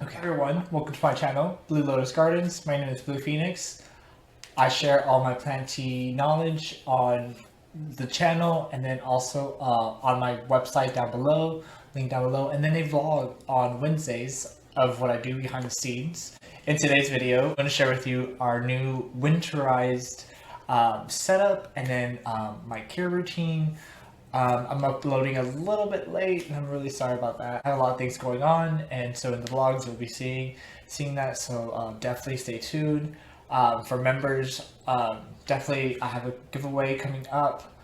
Okay everyone, welcome to my channel, Blue Lotus Gardens. My name is Blue Phoenix. I share all my planty knowledge on the channel and then also on my website down below, link down below, and then a vlog on Wednesdays of what I do behind the scenes. In today's video, I'm going to share with you our new winterized setup and then my care routine. I'm uploading a little bit late and I'm really sorry about that. I had a lot of things going on, and so in the vlogs you'll be seeing that, so definitely stay tuned. For members, definitely I have a giveaway coming up,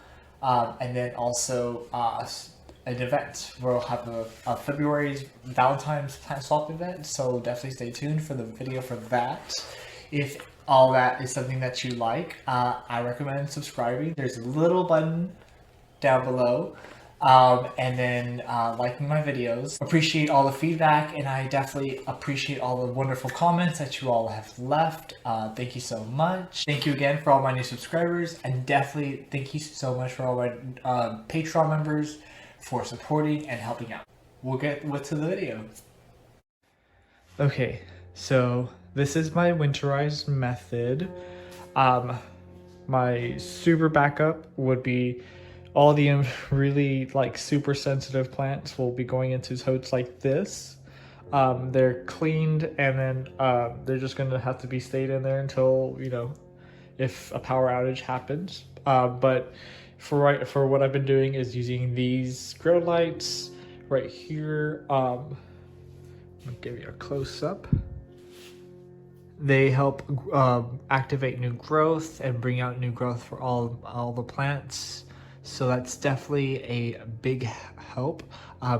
and then also an event where we'll have a February's Valentine's plant swap event, so definitely stay tuned for the video for that. If all that is something that you like, I recommend subscribing. There's a little button down below, and then liking my videos. Appreciate all the feedback, and I definitely appreciate all the wonderful comments that you all have left. Thank you so much. Thank you again for all my new subscribers, and definitely thank you so much for all my Patreon members for supporting and helping out. We'll get to the video. Okay, so this is my winterized method. My super backup would be all the really like super sensitive plants will be going into totes like this. They're cleaned, and then they're just going to have to be stayed in there until, you know, if a power outage happens. But for what I've been doing is using these grow lights right here. I'll give you a close up. They help activate new growth and bring out new growth for all the plants. So that's definitely a big help.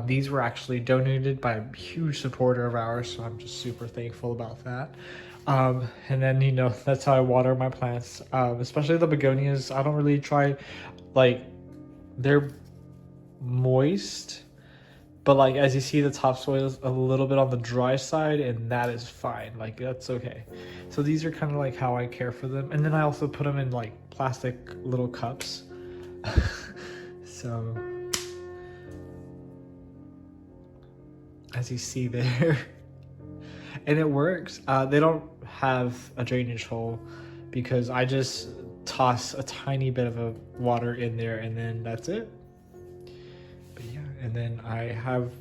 These were actually donated by a huge supporter of ours, so I'm just super thankful about that. And then, you know, that's how I water my plants, especially the begonias. I don't really try, like, they're moist, but like as you see, the topsoil is a little bit on the dry side, and that is fine. Like, that's okay. So these are kind of like how I care for them. And then I also put them in like plastic little cups. So as you see there, and it works. They don't have a drainage hole because I just toss a tiny bit of water in there, and then that's it. But yeah, and then I have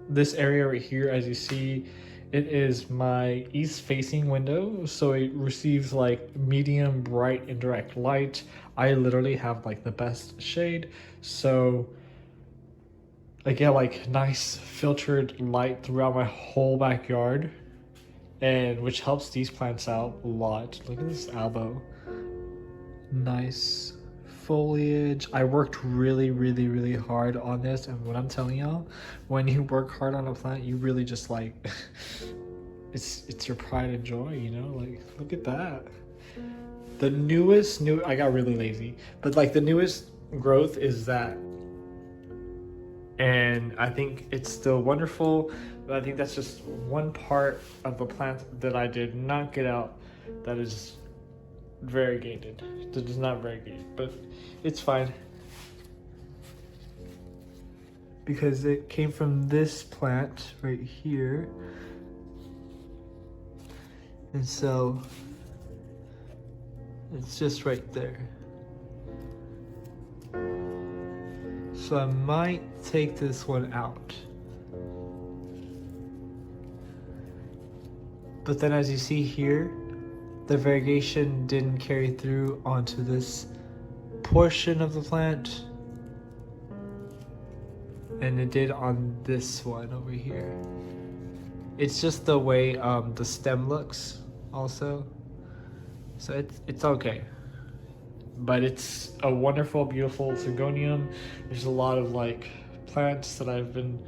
this area right here. As you see, it is my east facing window, so it receives like medium, bright, and direct light. I literally have like the best shade, so I get like nice filtered light throughout my whole backyard, and which helps these plants out a lot. Look at this elbow. Nice foliage. I worked really hard on this, and what I'm telling y'all, when you work hard on a plant, you really just like it's your pride and joy, you know? Like, look at that. The newest I got really lazy, but like the newest growth is that, and I think it's still wonderful, but I think that's just one part of the plant that I did not get out that is variegated. That is not variegated, but it's fine because it came from this plant right here, and so it's just right there. So I might take this one out. But then as you see here, the variegation didn't carry through onto this portion of the plant, and it did on this one over here. It's just the way the stem looks also. So it's okay, but it's a wonderful, beautiful syngonium. There's a lot of like plants that I've been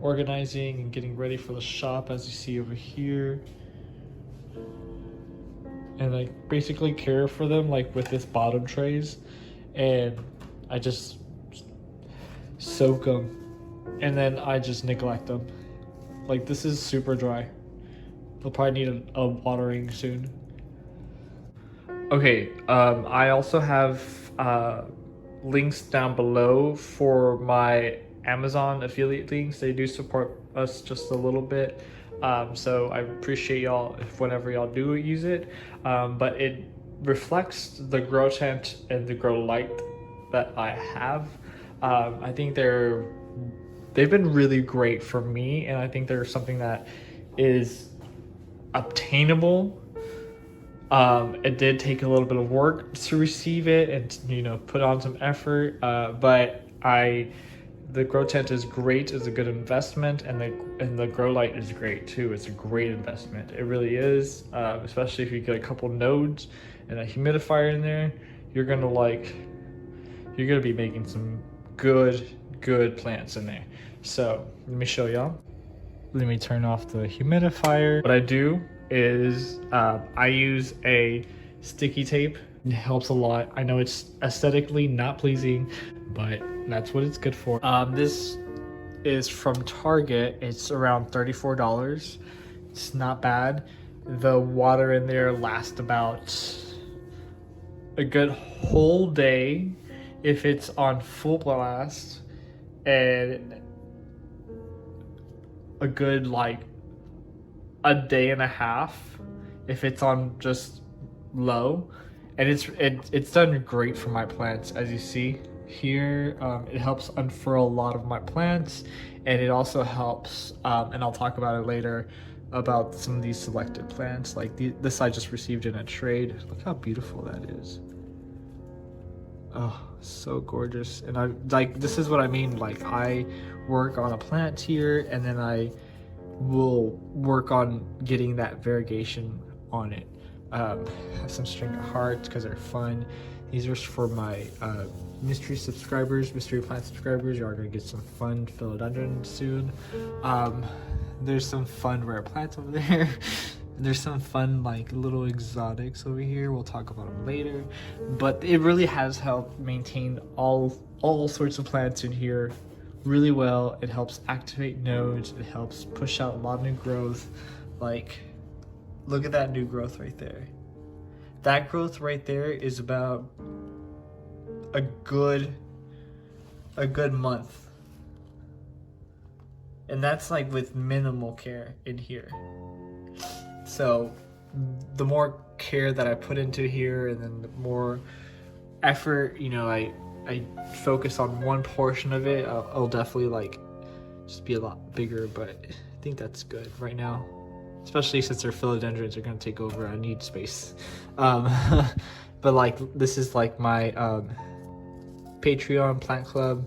organizing and getting ready for the shop, as you see over here, and I basically care for them like with this bottom trays, and I just soak them, and then I just neglect them. Like, this is super dry. They'll probably need a watering soon. Okay, I also have links down below for my Amazon affiliate links. They do support us just a little bit. So I appreciate y'all if whenever y'all do use it. But it reflects the grow tent and the grow light that I have. I think they've been really great for me, and I think they're something that is obtainable. It did take a little bit of work to receive it and put on some effort, but the grow tent is great. It's a good investment, and the grow light is great too. It's a great investment. It really is, especially if you get a couple nodes and a humidifier in there. You're gonna be making some good plants in there. So let me show y'all. Let me turn off the humidifier. What I do is I use a sticky tape. It helps a lot. I know it's aesthetically not pleasing, but that's what it's good for. This is from Target. It's around $34. It's not bad. The water in there lasts about a good whole day if it's on full blast, and a good a day and a half if it's on just low. And it's done great for my plants. As you see here, it helps unfurl a lot of my plants, and it also helps and I'll talk about it later about some of these selected plants. Like this I just received in a trade. Look how beautiful that is. Oh, so gorgeous. And this is what I mean, I work on a plant here, and then I will work on getting that variegation on it. Have some string of hearts because they're fun. These are for my mystery plant subscribers. You are gonna get some fun philodendron soon. There's some fun rare plants over there. There's some fun little exotics over here. We'll talk about them later. But it really has helped maintain all sorts of plants in here really well. It helps activate nodes. It helps push out a lot of new growth. Look at that new growth right there. That growth right there is about a good month. And that's with minimal care in here. So the more care that I put into here, and then the more effort, I focus on one portion of it, I'll definitely just be a lot bigger. But I think that's good right now, especially since they're philodendrons. They're gonna take over. I need space. But this is my Patreon plant club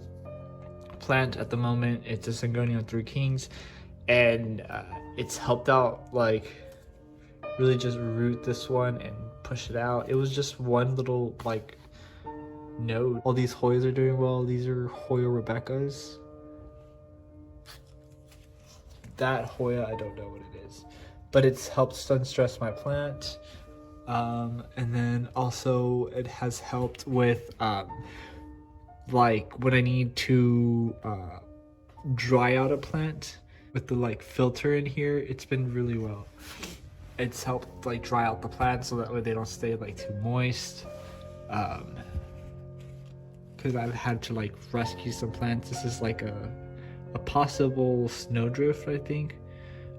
plant at the moment. It's a Syngonium 3 Kings, and it's helped out really just root this one and push it out. It was just one little node. All these Hoyas are doing well. These are Hoya Rebecca's. That Hoya, I don't know what it is, but it's helped sun-stress my plant. And then also it has helped with when I need to dry out a plant with the filter in here. It's been really well. It's helped dry out the plants so that way they don't stay too moist. Because I've had to rescue some plants. This is a possible snowdrift, I think.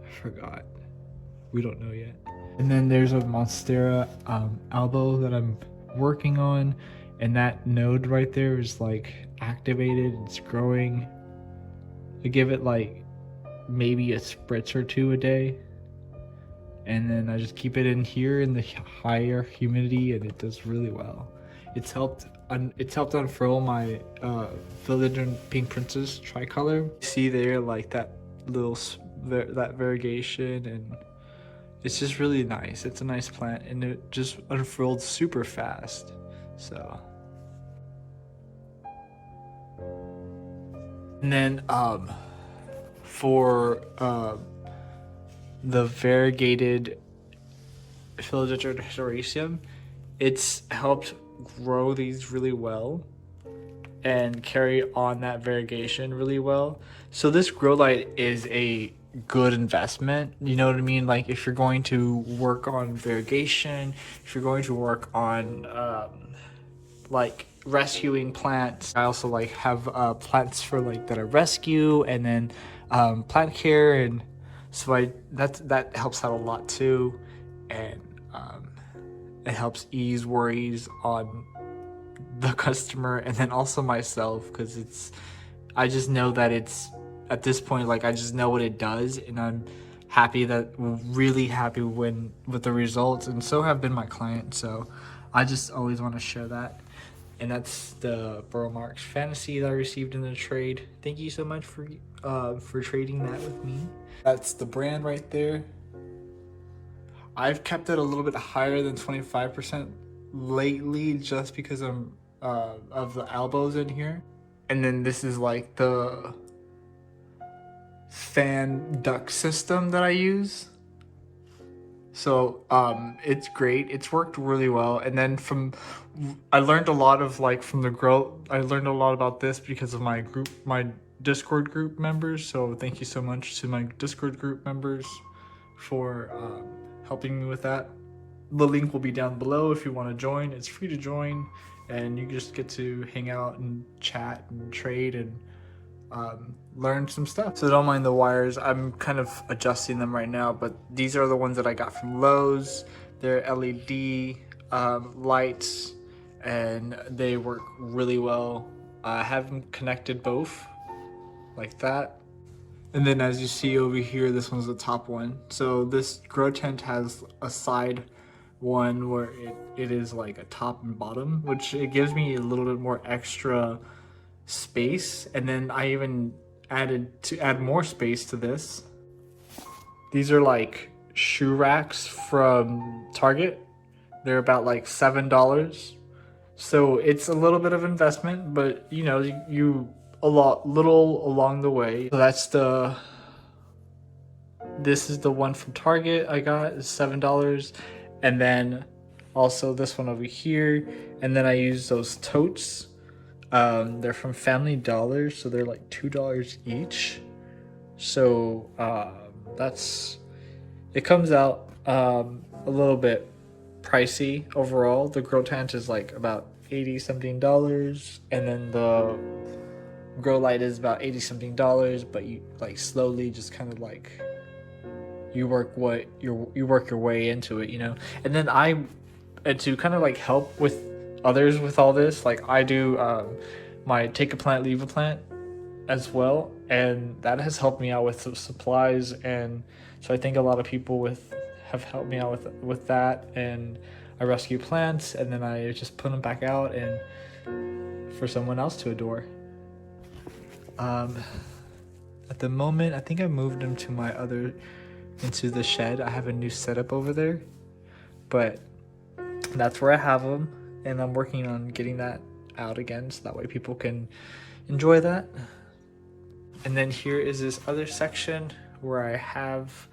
I forgot. We don't know yet. And then there's a MONSTERA elbow that I'm working on, and that node right there is activated. It's growing. I give it maybe a spritz or two a day, and then I just keep it in here in the higher humidity, and it does really well. It's helped unfurl my Philodendron Pink Princess tricolor. See there, that little that variegation, and it's just really nice. It's a nice plant, and it just unfurled super fast. So, and then for the variegated Philodendron Historaceum, it's helped grow these really well and carry on that variegation really well. So this grow light is a good investment, you know what I mean? If you're going to work on variegation, if you're going to work on rescuing plants. I also like have plants for like that I rescue, and then plant care, and so that helps out a lot too, and it helps ease worries on the customer and then also myself, because I just know that it's at this point, like I just know what it does, and I'm really happy with the results, and so have been my clients. So I just always want to share that. And that's the Burrow Marks Fantasy that I received in the trade. Thank you so much for trading that with me. That's the brand right there. I've kept it a little bit higher than 25% lately, just because of the elbows in here. And then this is like the fan duct system that I use. So it's great. It's worked really well. And then I learned a lot of I learned a lot about this because of my Discord group members. So thank you so much to my Discord group members for helping me with that. The link will be down below if you want to join. It's free to join, and you just get to hang out and chat and trade and learn some stuff. So don't mind the wires. I'm kind of adjusting them right now, but these are the ones that I got from Lowe's. They're LED lights, and they work really well. I have them connected both like that. And then as you see over here, this one's the top one. So this grow tent has a side one where it is like a top and bottom, which it gives me a little bit more extra space. And then I even add more space to this. These are like shoe racks from Target. They're about like $7. So it's a little bit of investment, but you know, little along the way. So this is the one from Target I got. It's $7. And then also this one over here. And then I use those totes. They're from Family Dollar, so they're like $2 each. So it comes out a little bit pricey overall. The grow tent is like about $80 something, and then the grow light is about $80 something, but you like slowly just kind of like you work your way into it, you know. And then and to kind of like help with others with all this, like I do my Take a Plant Leave a Plant as well, and that has helped me out with some supplies. And so I think a lot of people have helped me out with that, and I rescue plants and then I just put them back out and for someone else to adore. At the moment, I think I moved them to into the shed. I have a new setup over there, but that's where I have them, and I'm working on getting that out again so that way people can enjoy that. And then here is this other section where I have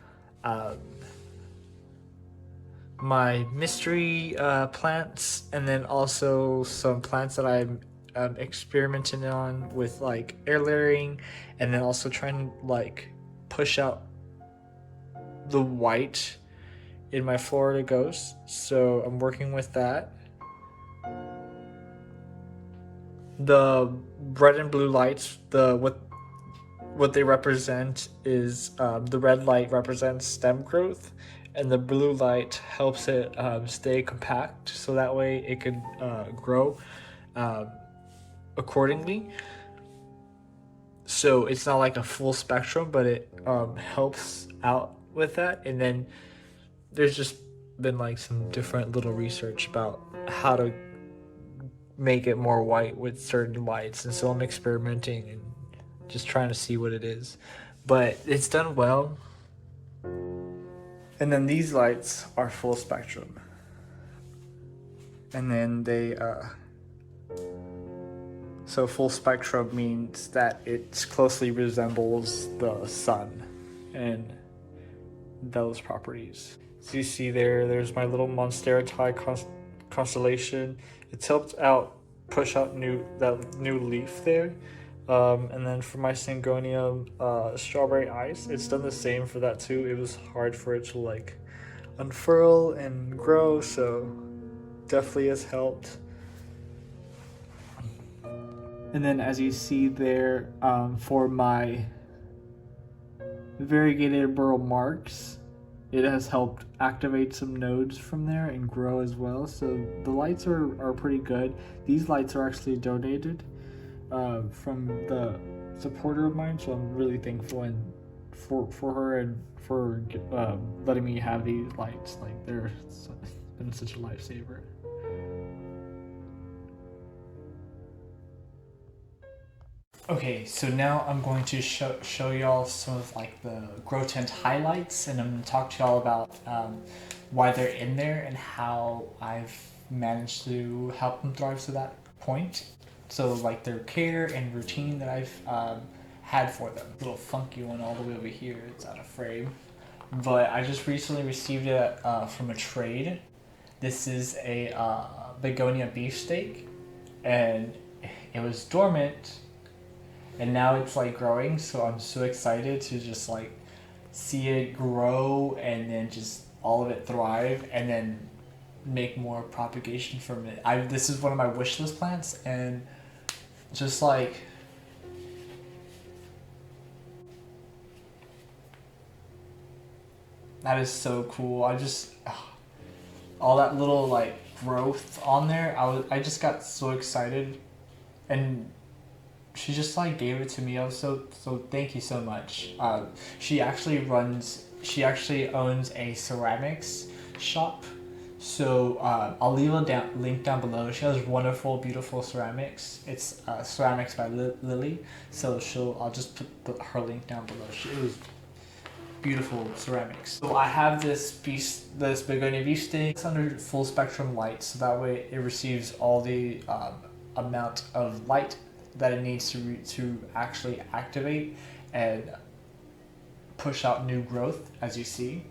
my mystery plants, and then also some plants that I'm experimenting on with like air layering, and then also trying to like push out the white in my Florida Ghost. So I'm working with that. The red and blue lights, what they represent is the red light represents stem growth, and the blue light helps it stay compact, so that way it can grow accordingly. So it's not like a full spectrum, but it helps out with that. And then there's just been like some different little research about how to make it more white with certain lights, and so I'm experimenting and just trying to see what it is, but it's done well. And then these lights are full spectrum, and then they so full spectrum means that it closely resembles the sun and those properties. So you see there's my little MONSTERA tie constellation. It's helped out push out that new leaf there. And then for my Syngonium strawberry ice, it's done the same for that too. It was hard for it to like unfurl and grow, so definitely has helped. And then as you see there, for my variegated burl marks, it has helped activate some nodes from there and grow as well. So the lights are pretty good. These lights are actually donated from the supporter of mine, so I'm really thankful and for her and for letting me have these lights. Like, they're been such a lifesaver. Okay, so now I'm going to show y'all some of like the grow tent highlights, and I'm going to talk to y'all about why they're in there and how I've managed to help them thrive to that point. So like their care and routine that I've had for them. Little funky one all the way over here, it's out of frame. But I just recently received it from a trade. This is a begonia beefsteak, and it was dormant, and now it's like growing, so I'm so excited to just like see it grow and then just all of it thrive and then make more propagation from it. This is one of my wish list plants, and just like that is so cool. I just all that little like growth on there, I just got so excited, and she just like gave it to me. I was so thank you so much. She actually owns a ceramics shop, so I'll leave a link down below. She has wonderful, beautiful ceramics. It's Ceramics by Lily, so I'll just put her link down below. It was beautiful ceramics. So I have this begonia beefsteak. It's under full spectrum light, so that way it receives all the amount of light that it needs to actually activate and push out new growth, as you see.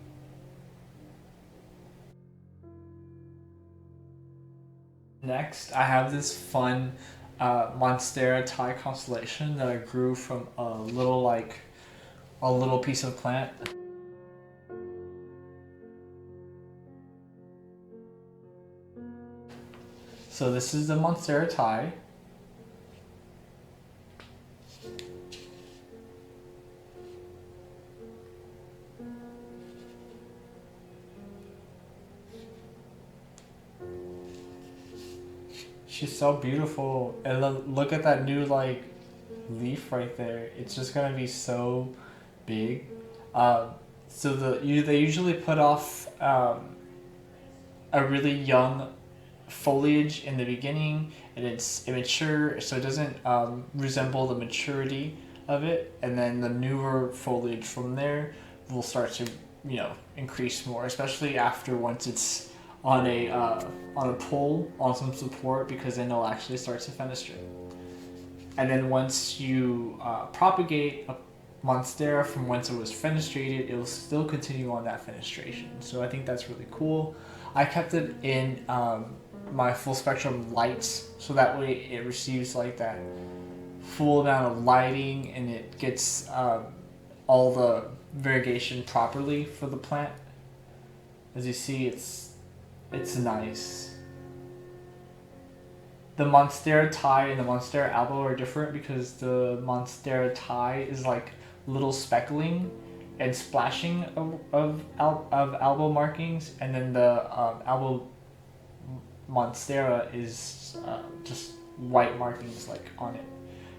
Next, I have this fun MONSTERA Thai constellation that I grew from a little piece of plant. So this is the MONSTERA Thai. She's so beautiful, and look at that new like leaf right there. It's just gonna be so big. So they usually put off a really young foliage in the beginning, and it's immature, so it doesn't resemble the maturity of it, and then the newer foliage from there will start to increase more, especially once it's on a pole, on some support, because then it'll actually start to fenestrate. And then once you propagate a MONSTERA from whence it was fenestrated, it will still continue on that fenestration. So I think that's really cool. I kept it in my full spectrum lights, so that way it receives like that full amount of lighting, and it gets all the variegation properly for the plant. As you see, it's nice. The MONSTERA Thai and the MONSTERA albo are different because the MONSTERA Thai is like little speckling and splashing of albo markings, and then the albo MONSTERA is just white markings like on it.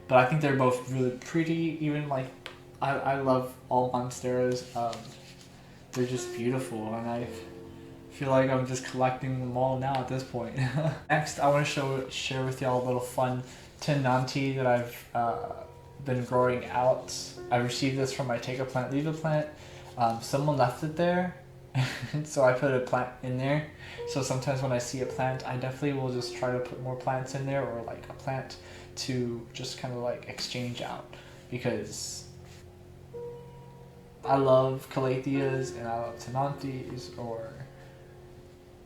But I think they're both really pretty. Even like I love all MONSTERAs. They're just beautiful, and I feel like I'm just collecting them all now at this point. Next, I want to share with y'all a little fun Tenanti that I've been growing out. I received this from my Take a Plant, Leave a Plant. Someone left it there, so I put a plant in there. So sometimes when I see a plant, I definitely will just try to put more plants in there, or like a plant to just kind of like exchange out, because I love Calatheas and I love Tenantis. Or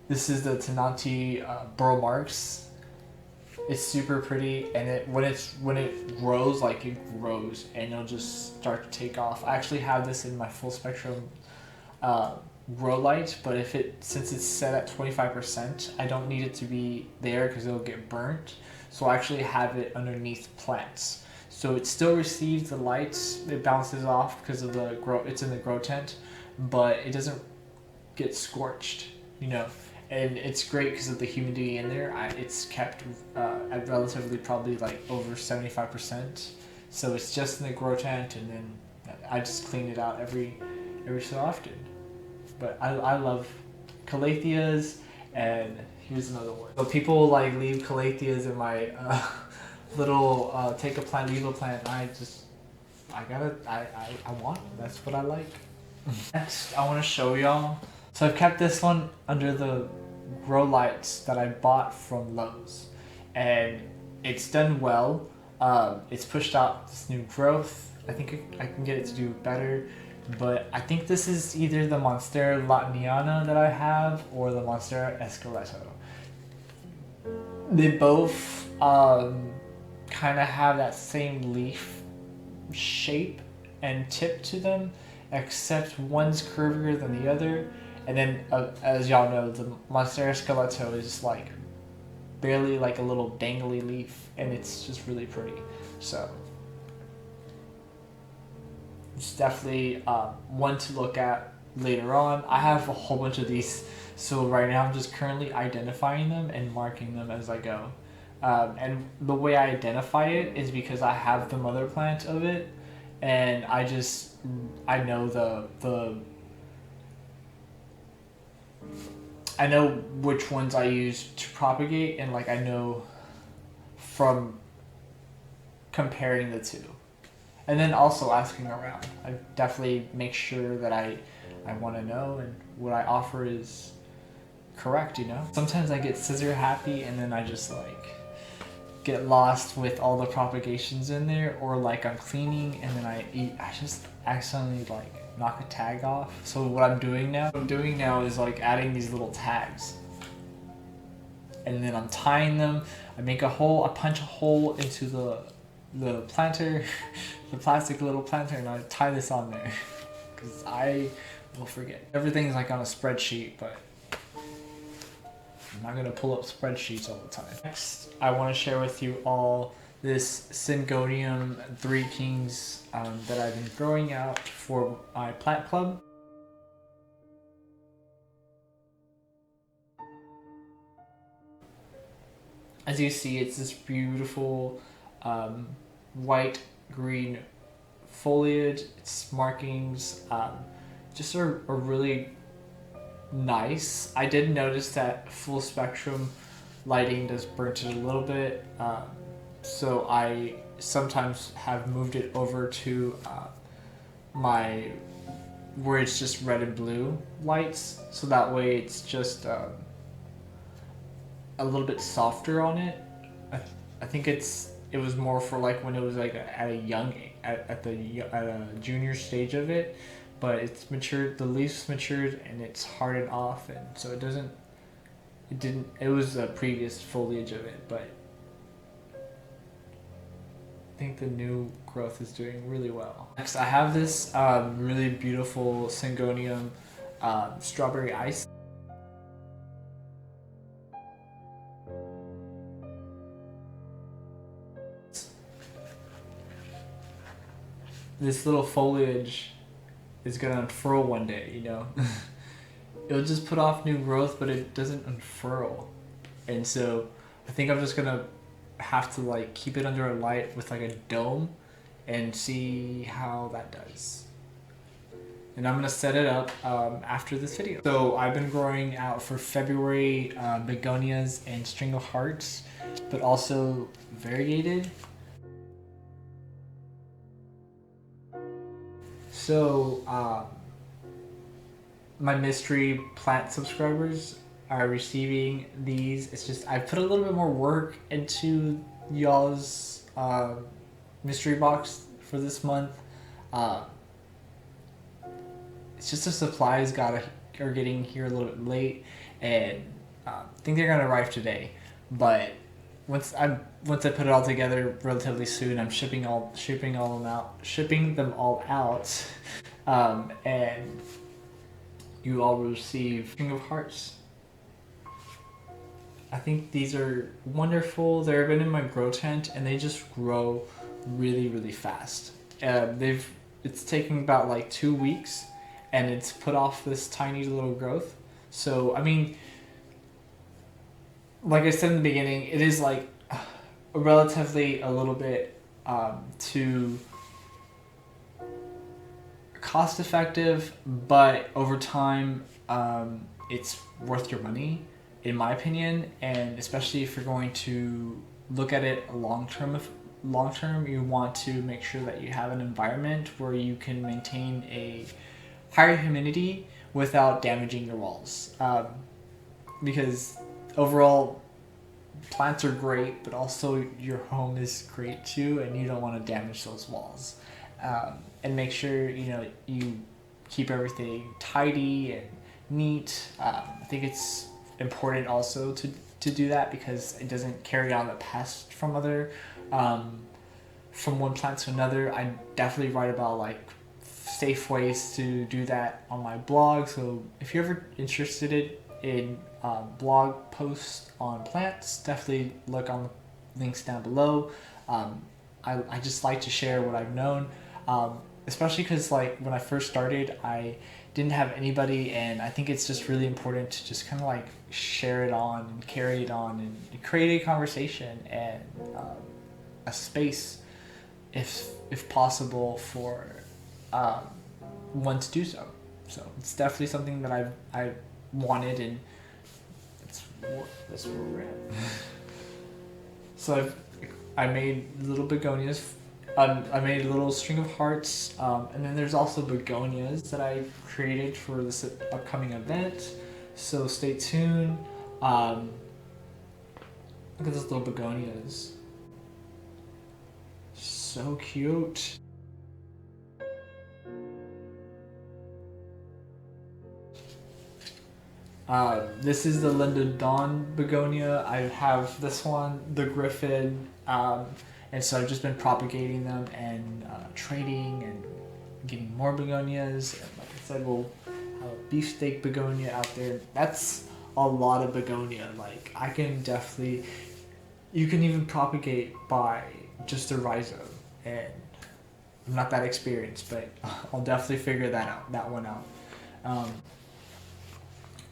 this is the Tenanti burl marks. It's super pretty, and when it grows, like it grows, and it'll just start to take off. I actually have this in my full spectrum grow light, but since it's set at 25%, I don't need it to be there because it'll get burnt. So I actually have it underneath plants. So it still receives the lights, it bounces off because of it's in the grow tent, but it doesn't get scorched, you know. And it's great because of the humidity in there. It's kept at relatively probably like over 75%. So it's just in the grow tent, and then I just clean it out every so often. But I love calatheas, and here's another one. So people like leave calatheas in my little take a plant, leave a plant. I want them. That's what I like. Next, I want to show y'all. So I've kept this one under the grow lights that I bought from Lowe's, and it's done well. It's pushed out this new growth. I think I can get it to do better, but I think this is either the MONSTERA latiniana that I have or the MONSTERA esqueleto. They both kind of have that same leaf shape and tip to them, except one's curvier than the other. And then, as y'all know, the MONSTERA esqueleto is just like barely like a little dangly leaf, and it's just really pretty. So it's definitely one to look at later on. I have a whole bunch of these, so right now I'm just currently identifying them and marking them as I go. And the way I identify it is because I have the mother plant of it, and I know which ones I use to propagate, and like I know from comparing the two. And then also asking around. I definitely make sure that I want to know and what I offer is correct, you know? Sometimes I get scissor happy and then I just like get lost with all the propagations in there, or like I'm cleaning and then I just accidentally like knock a tag off. So what I'm doing now is like adding these little tags, and then I'm tying them. I punch a hole into the planter, the plastic little planter, and I tie this on there because I will forget. Everything's like on a spreadsheet, but I'm not gonna pull up spreadsheets all the time. Next, I want to share with you all this Syngonium 3 Kings that I've been growing out for my plant club. As you see, it's this beautiful white green foliage. Its markings just are really nice. I did notice that full spectrum lighting does burnt it a little bit, so I sometimes have moved it over to where it's just red and blue lights, so that way it's just a little bit softer on it. I think it was more for like when it was like at a junior stage of it, but it's matured, the leaves matured and it's hardened off, and so it was the previous foliage of it, but I think the new growth is doing really well. Next, I have this really beautiful Syngonium strawberry ice. This little foliage is gonna unfurl one day, you know? It'll just put off new growth, but it doesn't unfurl. And so I think I'm just gonna have to like keep it under a light with like a dome and see how that does. And I'm gonna set it up after this video. So I've been growing out for February begonias and string of hearts, but also variegated. So my mystery plant subscribers are receiving these. It's just I put a little bit more work into y'all's mystery box for this month. It's just the supplies are getting here a little bit late, and I think they're gonna arrive today. But once I put it all together relatively soon, I'm shipping them all out, and you all will receive String of Hearts. I think these are wonderful. They've been in my grow tent and they just grow really fast. It's taking about like 2 weeks and it's put off this tiny little growth. So I mean, like I said in the beginning, it is like relatively a little bit too cost effective, but over time it's worth your money, in my opinion. And especially if you're going to look at it long term, you want to make sure that you have an environment where you can maintain a higher humidity without damaging your walls, because overall plants are great, but also your home is great too, and you don't want to damage those walls. And make sure you keep everything tidy and neat. I think it's important also to do that because it doesn't carry on the pest from one plant to another. I definitely write about like safe ways to do that on my blog, so if you're ever interested in blog posts on plants, definitely look on the links down below. I just like to share what I've known, especially because like when I first started, I didn't have anybody, and I think it's just really important to just kind of like share it on and carry it on and create a conversation and a space, if possible, for one to do so. So it's definitely something that I wanted, and that's where we're at. So I made little begonias. I made a little string of hearts, and then there's also begonias that I created for this upcoming event. So stay tuned. Look at those little begonias. So cute. This is the Linda Dawn begonia. I have this one, the Griffin, and so I've just been propagating them and trading and getting more begonias. And like I said, we'll have a beefsteak begonia out there. That's a lot of begonia. Like I can definitely, you can even propagate by just a rhizome, and I'm not that experienced, but I'll definitely figure that one out.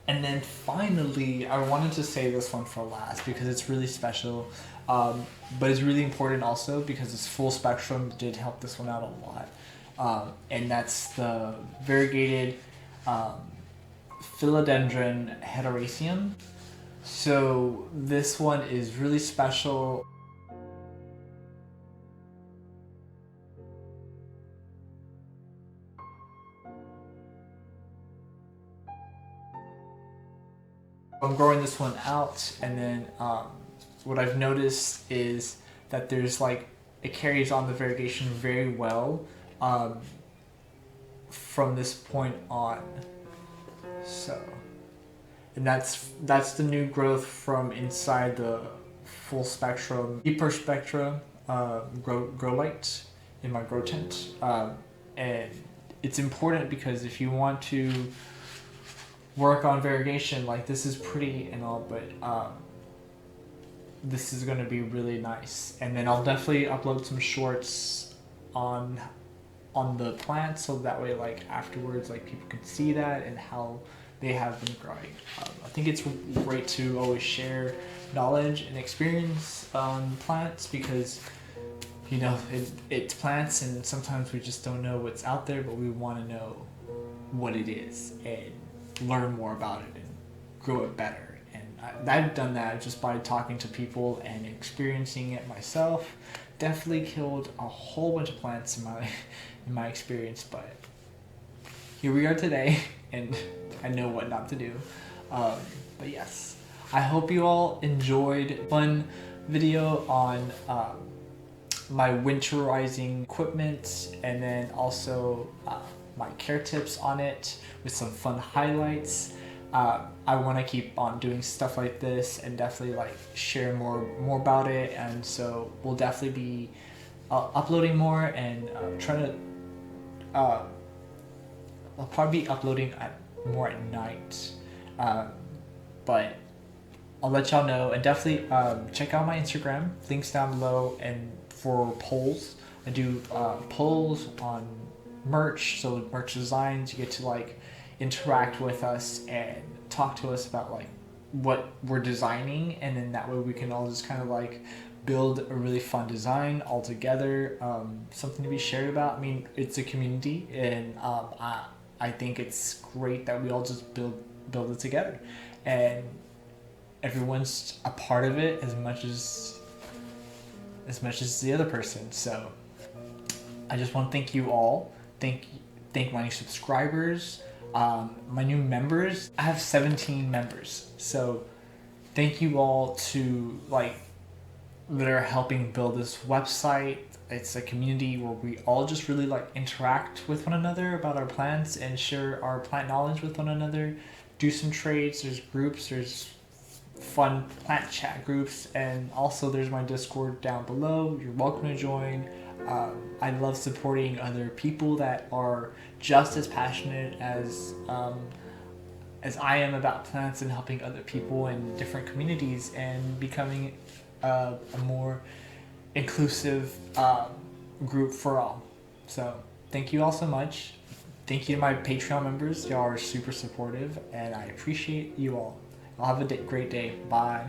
And then finally, I wanted to say this one for last because it's really special, but it's really important also because its full spectrum did help this one out a lot. And that's the variegated Philodendron heteroecium. So this one is really special. I'm growing this one out, and then what I've noticed is that there's like, it carries on the variegation very well from this point on. So, and that's the new growth from inside the full spectrum VIPARSPECTRA grow light in my grow tent, and it's important because if you want to work on variegation, like this is pretty and all, but this is going to be really nice. And then I'll definitely upload some shorts on the plant, so that way like afterwards like people can see that and how they have been growing. I think it's great to always share knowledge and experience on plants because it's plants, and sometimes we just don't know what's out there, but we want to know what it is and learn more about it and grow it better. And I've done that just by talking to people and experiencing it myself. Definitely killed a whole bunch of plants in my experience, but here we are today, and I know what not to do. But yes, I hope you all enjoyed fun video on my winterizing equipment, and then also my care tips on it with some fun highlights. I want to keep on doing stuff like this and definitely like share more about it, and so we'll definitely be uploading more and trying to I'll probably be uploading at more at night. But I'll let y'all know, and definitely check out my Instagram, links down below, and for polls. I do polls on merch, so merch designs. You get to like interact with us and talk to us about like what we're designing, and then that way we can all just kind of like build a really fun design all together, something to be shared about. I mean, it's a community, and I think it's great that we all just build it together, and everyone's a part of it as much as the other person. So I just want to thank you all. Thank my new subscribers, my new members. I have 17 members, so thank you all to like that are helping build this website. It's a community where we all just really like interact with one another about our plants and share our plant knowledge with one another, do some trades. There's groups, there's fun plant chat groups, and also there's my Discord down below. You're welcome to join. I love supporting other people that are just as passionate as I am about plants, and helping other people in different communities and becoming a more inclusive group for all. So thank you all so much. Thank you to my Patreon members. Y'all are super supportive, and I appreciate you all. I'll have a great day. Bye.